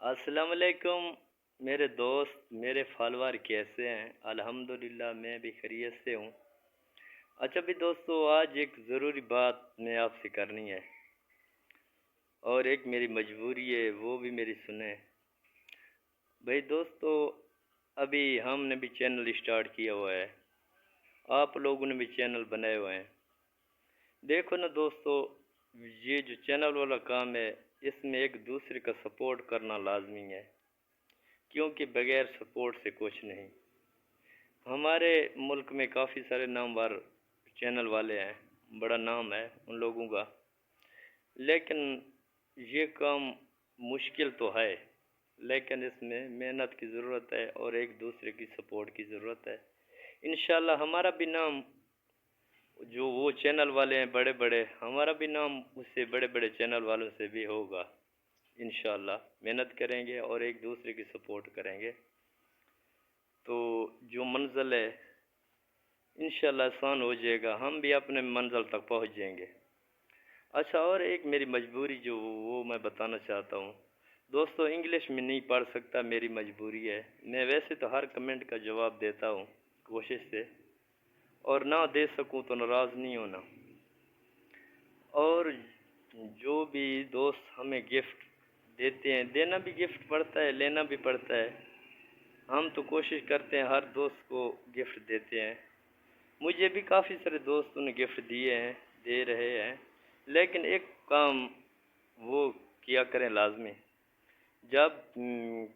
السلام علیکم میرے دوست، میرے فالوور کیسے ہیں؟ الحمدللہ میں بھی خیریت سے ہوں۔ اچھا بھی دوستو، آج ایک ضروری بات میں آپ سے کرنی ہے اور ایک میری مجبوری ہے، وہ بھی میری سنیں۔ بھائی دوستو، ابھی ہم نے بھی چینل اسٹارٹ کیا ہوا ہے، آپ لوگوں نے بھی چینل بنائے ہوئے ہیں۔ دیکھو نا دوستو، یہ جو چینل والا کام ہے، اس میں ایک دوسرے کا سپورٹ کرنا لازمی ہے، کیونکہ بغیر سپورٹ سے کچھ نہیں۔ ہمارے ملک میں کافی سارے نامور چینل والے ہیں، بڑا نام ہے ان لوگوں کا، لیکن یہ کام مشکل تو ہے، لیکن اس میں محنت کی ضرورت ہے اور ایک دوسرے کی سپورٹ کی ضرورت ہے۔ انشاءاللہ ہمارا بھی نام، جو وہ چینل والے ہیں بڑے بڑے، ہمارا بھی نام اس سے بڑے بڑے چینل والوں سے بھی ہوگا۔ انشاءاللہ محنت کریں گے اور ایک دوسرے کی سپورٹ کریں گے تو جو منزل ہے انشاءاللہ آسان ہو جائے گا، ہم بھی اپنے منزل تک پہنچ جائیں گے۔ اچھا، اور ایک میری مجبوری جو وہ میں بتانا چاہتا ہوں دوستو، انگلش میں نہیں پڑھ سکتا، میری مجبوری ہے۔ میں ویسے تو ہر کمنٹ کا جواب دیتا ہوں کوشش سے، اور نہ دے سکوں تو ناراض نہیں ہونا۔ اور جو بھی دوست ہمیں گفٹ دیتے ہیں، دینا بھی گفٹ پڑتا ہے، لینا بھی پڑتا ہے، ہم تو کوشش کرتے ہیں ہر دوست کو گفٹ دیتے ہیں۔ مجھے بھی کافی سارے دوستوں نے گفٹ دیے ہیں، دے رہے ہیں، لیکن ایک کام وہ کیا کریں لازمی، جب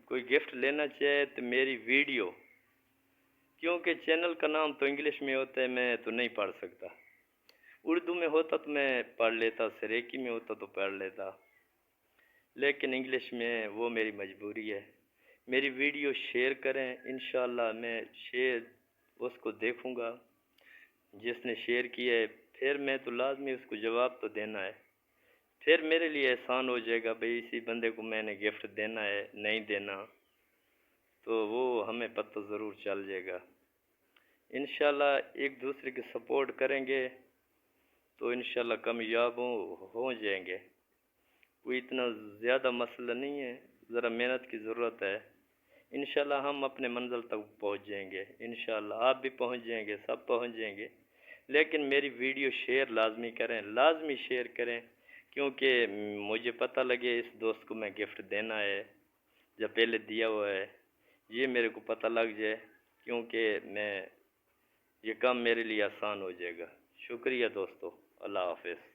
کوئی گفٹ لینا چاہے تو میری ویڈیو، کیونکہ چینل کا نام تو انگلش میں ہوتا ہے، میں تو نہیں پڑھ سکتا۔ اردو میں ہوتا تو میں پڑھ لیتا، سریکی میں ہوتا تو پڑھ لیتا، لیکن انگلش میں وہ میری مجبوری ہے۔ میری ویڈیو شیئر کریں، انشاءاللہ میں شیئر اس کو دیکھوں گا جس نے شیئر کیا ہے، پھر میں تو لازمی اس کو جواب تو دینا ہے، پھر میرے لیے احسان ہو جائے گا، بھئی اسی بندے کو میں نے گفٹ دینا ہے نہیں دینا، تو وہ ہمیں پتہ ضرور چل جائے گا۔ انشاءاللہ ایک دوسرے کی سپورٹ کریں گے تو انشاءاللہ کامیاب ہو جائیں گے۔ کوئی اتنا زیادہ مسئلہ نہیں ہے، ذرا محنت کی ضرورت ہے۔ انشاءاللہ ہم اپنے منزل تک پہنچ جائیں گے، انشاءاللہ آپ بھی پہنچ جائیں گے، سب پہنچ جائیں گے، لیکن میری ویڈیو شیئر لازمی کریں، لازمی شیئر کریں، کیونکہ مجھے پتہ لگے اس دوست کو میں گفٹ دینا ہے یا پہلے دیا ہوا ہے، یہ میرے کو پتہ لگ جائے، کیونکہ یہ کام میرے لیے آسان ہو جائے گا۔ شکریہ دوستو، اللہ حافظ۔